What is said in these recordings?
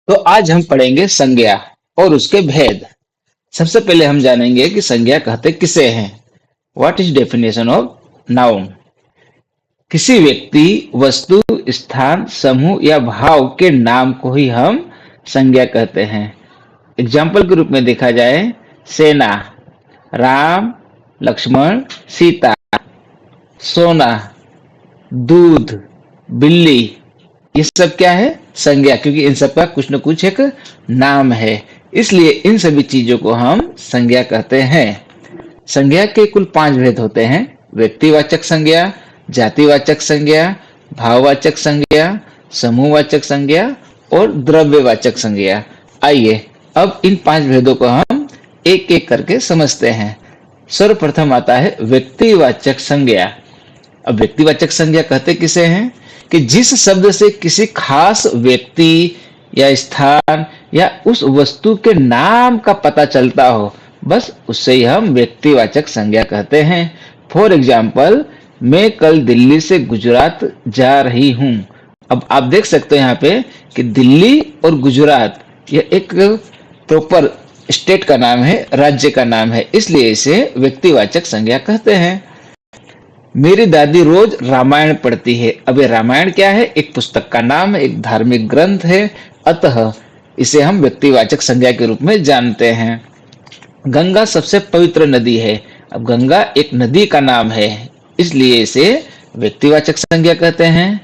तो आज हम पढ़ेंगे संज्ञा और उसके भेद। सबसे पहले हम जानेंगे कि संज्ञा कहते किसे हैं। What is definition of noun. किसी व्यक्ति, वस्तु, स्थान, समूह या भाव के नाम को ही हम संज्ञा कहते हैं। एग्जाम्पल के रूप में देखा जाए, सेना, राम, लक्ष्मण, सीता। सोना, दूध, बिल्ली। ये सब क्या है? संज्ञा, क्योंकि इन सब का कुछ न कुछ एक नाम है, इसलिए इन सभी चीजों को हम संज्ञा कहते हैं। संज्ञा के कुल 5 भेद होते हैं। व्यक्तिवाचक संज्ञा, जातिवाचक संज्ञा, भाववाचक संज्ञा, समूहवाचक संज्ञा और द्रव्यवाचक संज्ञा। आइए अब इन 5 भेदों को हम एक एक करके समझते हैं। सर्वप्रथम आता है व्यक्तिवाचक संज्ञा। अब व्यक्तिवाचक संज्ञा कहते किसे हैं कि जिस शब्द से किसी खास व्यक्ति या स्थान या उस वस्तु के नाम का पता चलता हो, बस उससे ही हम व्यक्तिवाचक संज्ञा कहते हैं। फॉर एग्जाम्पल, मैं कल दिल्ली से गुजरात जा रही हूं। अब आप देख सकते हो यहाँ पे कि दिल्ली और गुजरात यह एक प्रॉपर स्टेट का नाम है, राज्य का नाम है, इसलिए इसे व्यक्तिवाचक संज्ञा कहते हैं। मेरी दादी रोज रामायण पढ़ती है। अब ये रामायण क्या है? एक पुस्तक का नाम है, एक धार्मिक ग्रंथ है, अतः इसे हम व्यक्तिवाचक संज्ञा के रूप में जानते हैं। गंगा सबसे पवित्र नदी है। अब गंगा एक नदी का नाम है, इसलिए इसे व्यक्तिवाचक संज्ञा कहते हैं।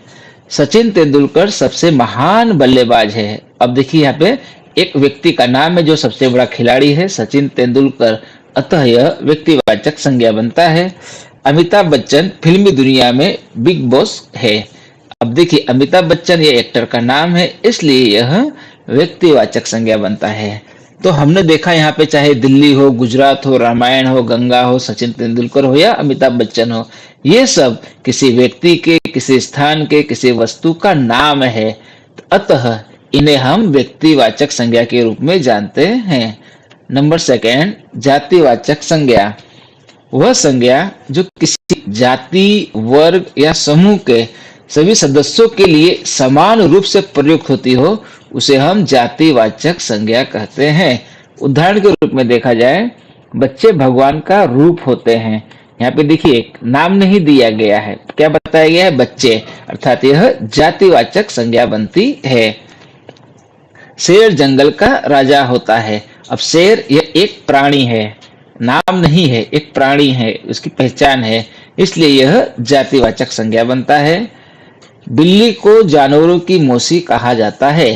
सचिन तेंदुलकर सबसे महान बल्लेबाज है। अब देखिए यहाँ पे एक व्यक्ति का नाम है जो सबसे बड़ा खिलाड़ी है, सचिन तेंदुलकर, अतः यह व्यक्तिवाचक संज्ञा बनता है। अमिताभ बच्चन फिल्मी दुनिया में बिग बॉस है। अब देखिए अमिताभ बच्चन ये एक्टर का नाम है, इसलिए यह व्यक्तिवाचक संज्ञा बनता है। तो हमने देखा यहाँ पे चाहे दिल्ली हो, गुजरात हो, रामायण हो, गंगा हो, सचिन तेंदुलकर हो या अमिताभ बच्चन हो, ये सब किसी व्यक्ति के, किसी स्थान के, किसी वस्तु का नाम है, अतः इन्हें हम व्यक्तिवाचक संज्ञा के रूप में जानते हैं। नंबर 2, जातिवाचक संज्ञा। वह संज्ञा जो किसी जाति, वर्ग या समूह के सभी सदस्यों के लिए समान रूप से प्रयुक्त होती हो, उसे हम जातिवाचक संज्ञा कहते हैं। उदाहरण के रूप में देखा जाए, बच्चे भगवान का रूप होते हैं। यहाँ पे देखिए एक नाम नहीं दिया गया है, क्या बताया गया है? बच्चे, अर्थात यह जातिवाचक संज्ञा बनती है। शेर जंगल का राजा होता है। अब शेर यह एक प्राणी है, नाम नहीं है, एक प्राणी है, उसकी पहचान है, इसलिए यह जातिवाचक संज्ञा बनता है। बिल्ली को जानवरों की मौसी कहा जाता है।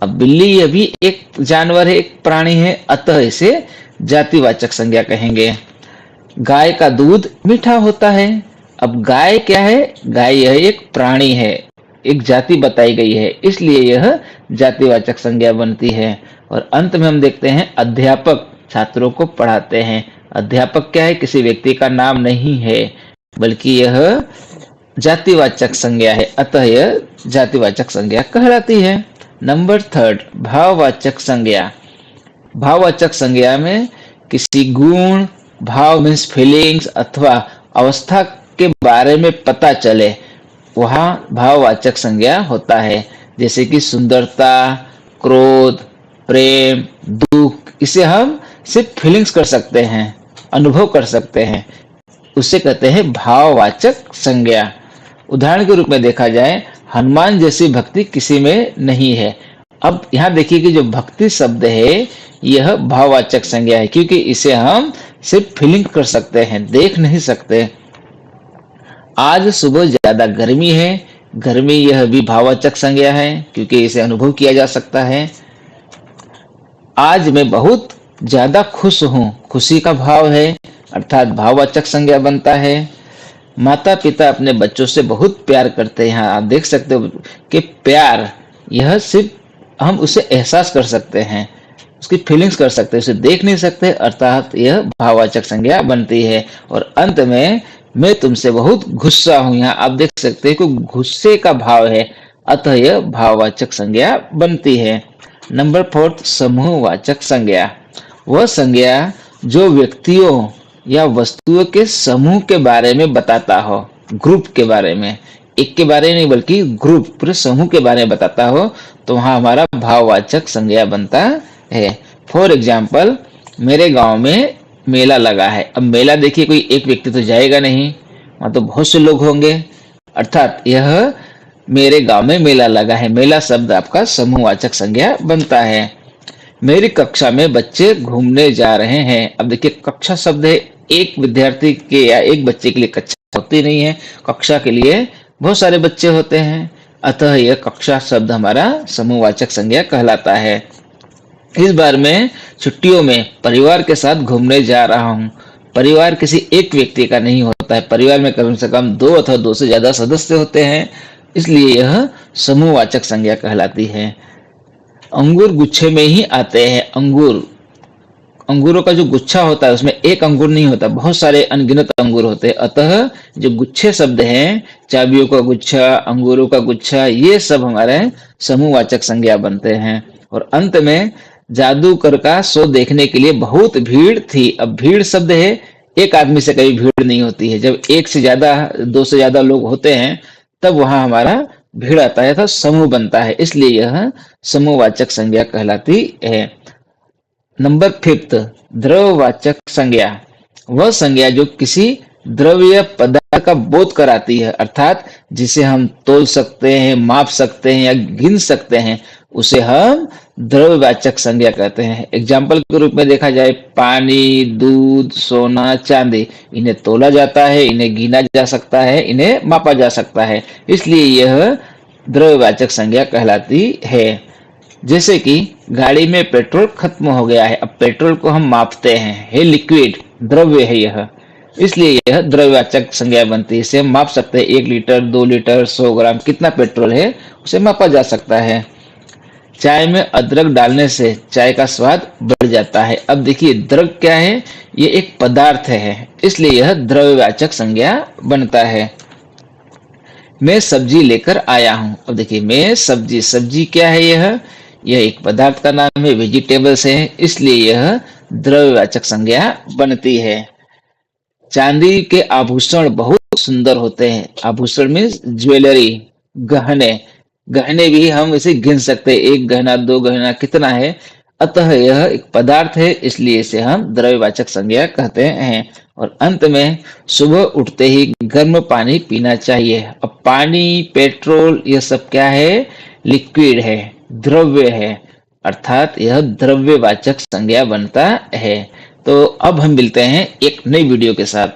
अब बिल्ली यह भी एक जानवर है, एक प्राणी है, अतः इसे जातिवाचक संज्ञा कहेंगे। गाय का दूध मीठा होता है। अब गाय क्या है? गाय यह एक प्राणी है, एक जाति बताई गई है, इसलिए यह जातिवाचक संज्ञा बनती है। और अंत में हम देखते हैं अध्यापक छात्रों को पढ़ाते हैं। अध्यापक क्या है? किसी व्यक्ति का नाम नहीं है, बल्कि यह जातिवाचक संज्ञा है, अतः यह जातिवाचक संज्ञा कहलाती है। नंबर 3, भाववाचक संज्ञा। भाववाचक संज्ञा में किसी गुण, भाव मीन्स फीलिंग्स अथवा अवस्था के बारे में पता चले, वहां भाववाचक संज्ञा होता है। जैसे कि सुंदरता, क्रोध, प्रेम, दुख, इसे हम सिर्फ फीलिंग्स कर सकते हैं, अनुभव कर सकते हैं, उसे कहते हैं भाववाचक संज्ञा। उदाहरण के रूप में देखा जाए, हनुमान जैसी भक्ति किसी में नहीं है। अब यहाँ देखिए कि जो भक्ति शब्द है यह भाववाचक संज्ञा है, क्योंकि इसे हम सिर्फ फीलिंग कर सकते हैं, देख नहीं सकते। आज सुबह ज्यादा गर्मी है। गर्मी यह भी भाववाचक संज्ञा है, क्योंकि इसे अनुभव किया जा सकता है। आज मैं बहुत ज्यादा खुश हूँ, खुशी का भाव है, अर्थात भाववाचक संज्ञा बनता है। माता पिता अपने बच्चों से बहुत प्यार करते हैं। आप देख सकते हो कि प्यार यह सिर्फ हम उसे एहसास कर सकते हैं, उसकी फीलिंग्स कर सकते हैं, उसे देख नहीं सकते, अर्थात यह भाववाचक संज्ञा बनती है। और अंत में मैं तुमसे बहुत गुस्सा हूं, यहाँ आप देख सकते हैं कि गुस्से का भाव है, अतः यह भाववाचक संज्ञा बनती है। नंबर 4, समूहवाचक संज्ञा। वह संज्ञा जो व्यक्तियों या वस्तुओं के समूह के बारे में बताता हो, ग्रुप के बारे में। एक के बारे में नहीं बल्कि ग्रुप पूरे समूह के बारे में बताता हो तो वहां हमारा भाववाचक संज्ञा बनता है। फॉर एग्जाम्पल, मेरे गांव में मेला लगा है। अब मेला देखिए, कोई एक व्यक्ति तो जाएगा नहीं, वहां तो बहुत से लोग होंगे, अर्थात यह मेरे गांव में मेला लगा है। मेला शब्द आपका समूहवाचक संज्ञा बनता है। मेरी कक्षा में बच्चे घूमने जा रहे हैं। अब देखिए, कक्षा शब्द है, एक विद्यार्थी के या एक बच्चे के लिए कक्षा होती नहीं है, कक्षा के लिए बहुत सारे बच्चे होते हैं, अतः यह कक्षा शब्द हमारा समूहवाचक संज्ञा कहलाता है। इस बार मैं छुट्टियों में परिवार के साथ घूमने जा रहा हूँ। परिवार किसी एक व्यक्ति का नहीं होता है, परिवार में कम से कम 2 अथवा 2 से ज्यादा सदस्य होते हैं, इसलिए यह समूहवाचक संज्ञा कहलाती है। अंगूर गुच्छे में ही आते हैं। अंगूरों का जो गुच्छा होता है उसमें एक अंगूर नहीं होता, बहुत सारे अनगिनत अंगूर होते हैं, अतः जो गुच्छे शब्द हैं, चाबियों का गुच्छा, अंगूरों का गुच्छा, ये सब हमारे समूहवाचक संज्ञा बनते हैं। और अंत में, जादूगर का शो देखने के लिए बहुत भीड़ थी। अब भीड़ शब्द है, एक आदमी से कभी भीड़ नहीं होती है, जब एक से ज्यादा 2 से ज्यादा लोग होते हैं तब वहां हमारा भीड़ आता है, तो समूह बनता है, इसलिए यह समूहवाचक संज्ञा कहलाती है। नंबर 5, द्रव्यवाचक संज्ञा। वह संज्ञा जो किसी द्रव्य पदार्थ का बोध कराती है, अर्थात जिसे हम तोल सकते हैं, माप सकते हैं या गिन सकते हैं, उसे हम द्रव्यवाचक संज्ञा कहते हैं। एग्जाम्पल के रूप में देखा जाए, पानी, दूध, सोना, चांदी, इन्हें तोला जाता है, इन्हें गिना जा सकता है, इन्हें मापा जा सकता है, इसलिए यह द्रव्यवाचक संज्ञा कहलाती है। जैसे कि गाड़ी में पेट्रोल खत्म हो गया है, अब पेट्रोल को हम मापते हैं, है लिक्विड, द्रव्य है यह, इसलिए यह द्रव्यवाचक संज्ञा बनती है। इसे हम माप सकते हैं, 1 लीटर, 2 लीटर, 100 ग्राम, कितना पेट्रोल है उसे मापा जा सकता है। चाय में अदरक डालने से चाय का स्वाद बढ़ जाता है। अब देखिए, द्रव्य क्या है, ये एक पदार्थ है, इसलिए यह द्रव्यवाचक संज्ञा बनता है। मैं सब्जी लेकर आया हूं। अब देखिए, मैं सब्जी क्या है, यह एक पदार्थ का नाम है, वेजिटेबल्स है, इसलिए यह द्रव्यवाचक संज्ञा बनती है। चांदी के आभूषण बहुत सुंदर होते हैं। आभूषण में ज्वेलरी, गहने, गहने भी हम इसे गिन सकते हैं, 1 गहना, 2 गहना, कितना है, अतः यह एक पदार्थ है, इसलिए इसे हम द्रव्यवाचक संज्ञा कहते हैं। और अंत में, सुबह उठते ही गर्म पानी पीना चाहिए। अब पानी, पेट्रोल, यह सब क्या है, लिक्विड है, द्रव्य है, अर्थात यह द्रव्यवाचक संज्ञा बनता है। तो अब हम मिलते हैं एक नई वीडियो के साथ।